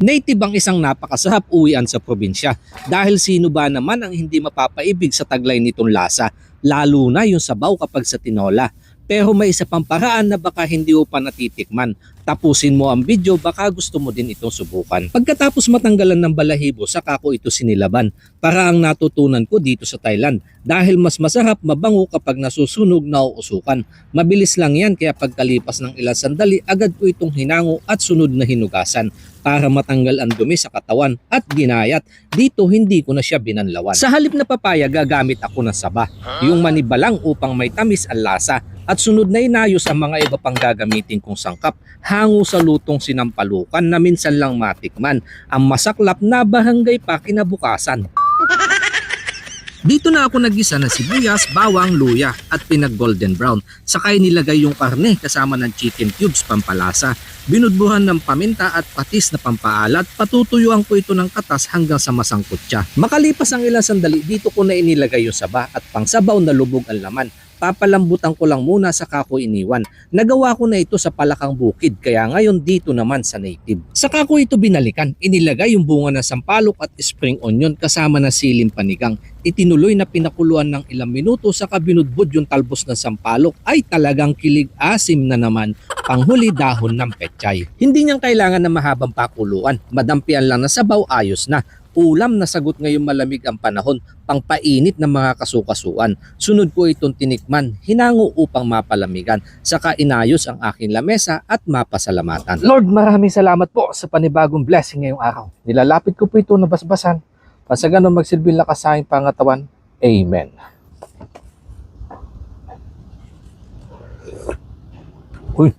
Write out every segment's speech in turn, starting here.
Native ang isang napakasarap uwian sa probinsya dahil sino ba naman ang hindi mapapaibig sa taglay nitong lasa, lalo na yung sabaw kapag sa tinola. Pero may isa pang paraan na baka hindi mo pa natitikman. Tapusin mo ang video, baka gusto mo din itong subukan. Pagkatapos matanggalan ng balahibo, saka ko ito sinilaban. Para ang natutunan ko dito sa Thailand. Dahil mas masarap mabango kapag nasusunog na uusukan. Mabilis lang yan, kaya pagkalipas ng ilang sandali, agad ko itong hinango at sunod na hinugasan para matanggal ang dumi sa katawan at ginayat. Dito hindi ko na siya binanlawan. Sa halip na papaya, gagamit ako ng saba, yung manibalang upang may tamis ang lasa, at sunod na inayos ang mga iba pang gagamitin kong sangkap hango sa lutong sinampalukan na minsan lang matikman. Ang masaklap na barangay pa kinabukasan. Dito na ako nagisa ng sibuyas, bawang, luya at pinag golden brown. Saka nilagay yung karne kasama ng chicken cubes pampalasa. Binudbuhan ng paminta at patis na pampaalat. Patutuyuan ko ito ng katas hanggang sa masangkot siya. Makalipas ang ilang sandali, dito ko na inilagay yung saba at pangsabaw na lubog ang laman. Papalambutan ko lang muna saka ko iniwan. Nagawa ko na ito sa Palakang Bukid, kaya ngayon dito naman sa Native. Saka ko ito binalikan, inilagay yung bunga ng sampalok at spring onion kasama na siling panigang. Itinuloy na pinakuluan ng ilang minuto saka binudbud yung talbos ng sampalok. Ay talagang kilig asim na naman, panghuli dahon ng pechay. Hindi niyang kailangan na mahabang pakuluan, madampian lang na sabaw, ayos na. Ulam na sagot ngayong malamig ang panahon, pangpainit ng mga kasukasuan. Sunod ko itong tinikman, hinango upang mapalamigan, saka inayos ang aking lamesa at mapasalamatan. Lord, maraming salamat po sa panibagong blessing ngayong araw. Nilalapit ko po ito na basbasan, sa ganun magsilbing lakas sa aking pangatawan. Amen. Uy.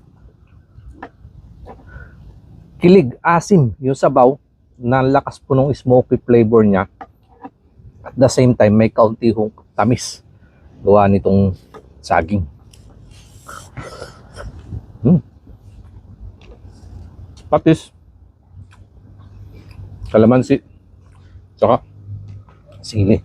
Kilig, asim yung sabaw. Nalakas po ng smoky flavor niya. At the same time, may kaunti hong tamis. Gawa nitong saging. Patis. Kalamansi. Tsaka sili.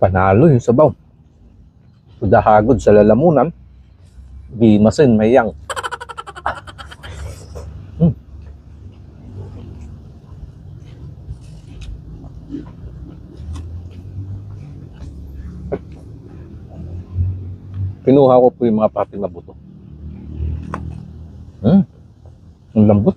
Panalo yung sabaw. Sudahagod sa lalamunan. Gimasin mayang. Kinuha ko po yung mga pati mabuto. Ang lambot.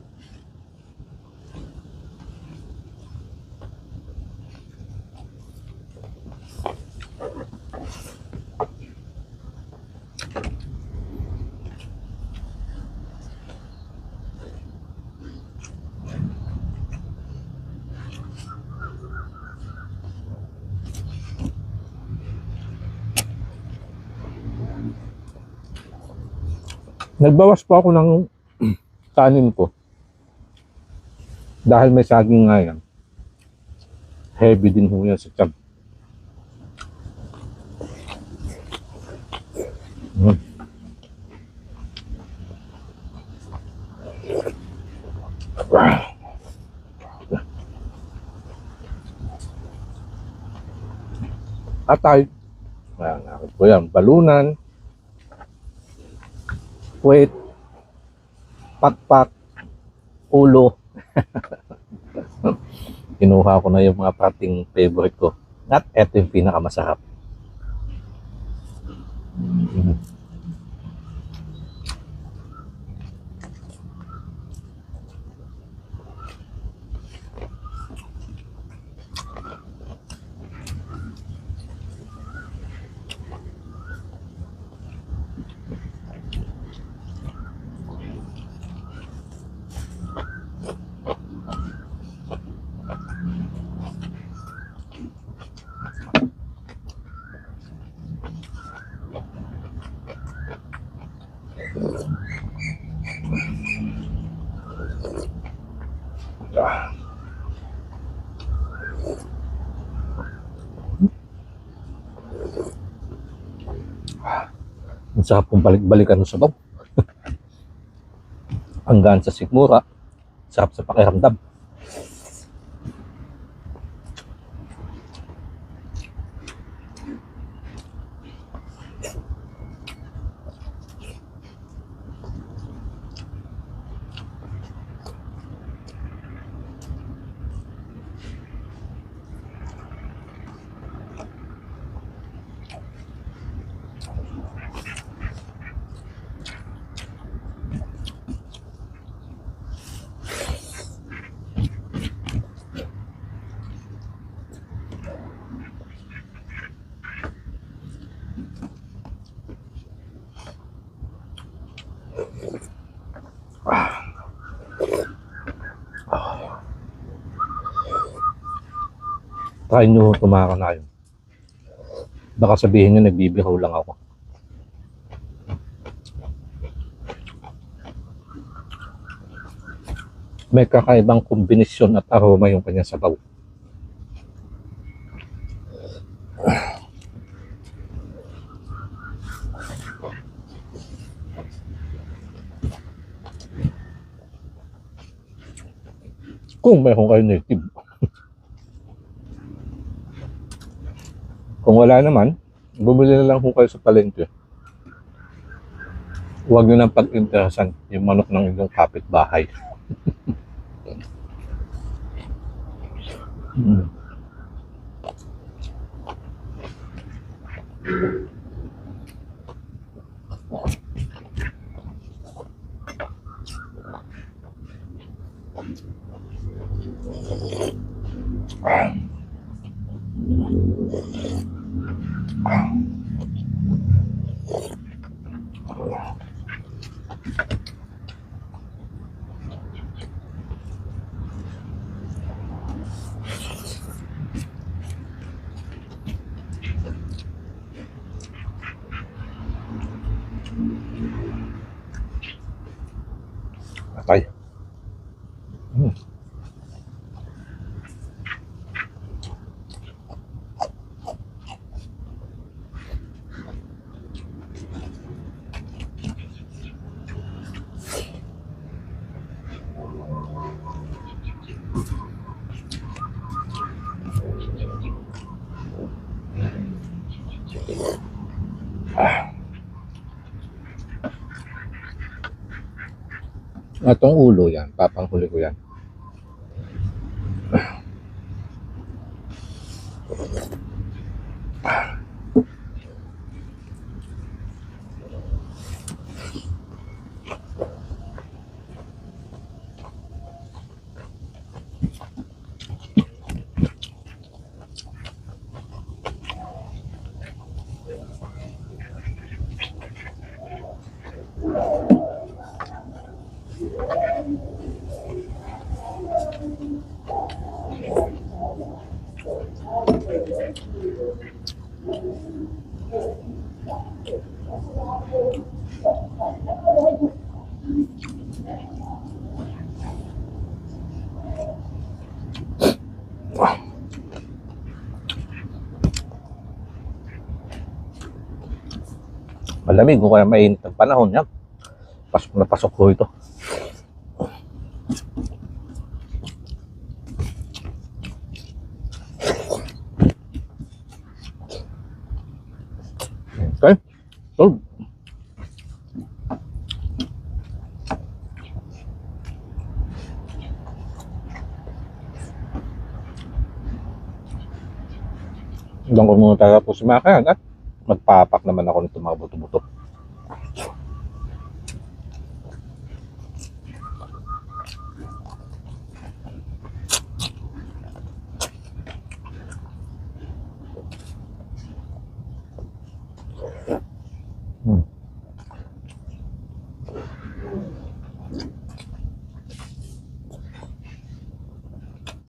Nagbawas po ako ng kanin ko dahil may saging nga yan. Heavy din ho yan sa tiyan. Atay. Nakakit po yan. Balunan. Puwet, pakpak, ulo. Kinuha ko na yung mga pating favorite ko. At eto yung pinakamasarap. Ang sarap pong balik-balikan ng sabaw. Hanggang sa sikmura, sarap sa pakiramdam. Try nyo tumakan na yun. Baka sabihin nyo nagbibiro lang ako. May kakaibang kombinasyon at aroma yung kanyang sabaw. Kung mayroon kayo native. Kung wala naman, bumili na lang kung kayo sa palengke. Huwag nyo nang pag-interesan yung manok ng inyong kapitbahay. Atay. Itong ulo yan, papanghuli ko yan. Malamig o kaya mainit ang panahon yan. Pasok na pasok ko ito. Okay, solve. Doon ko muna tayo po si Makayan at magpapak naman ako nito mga buto-buto.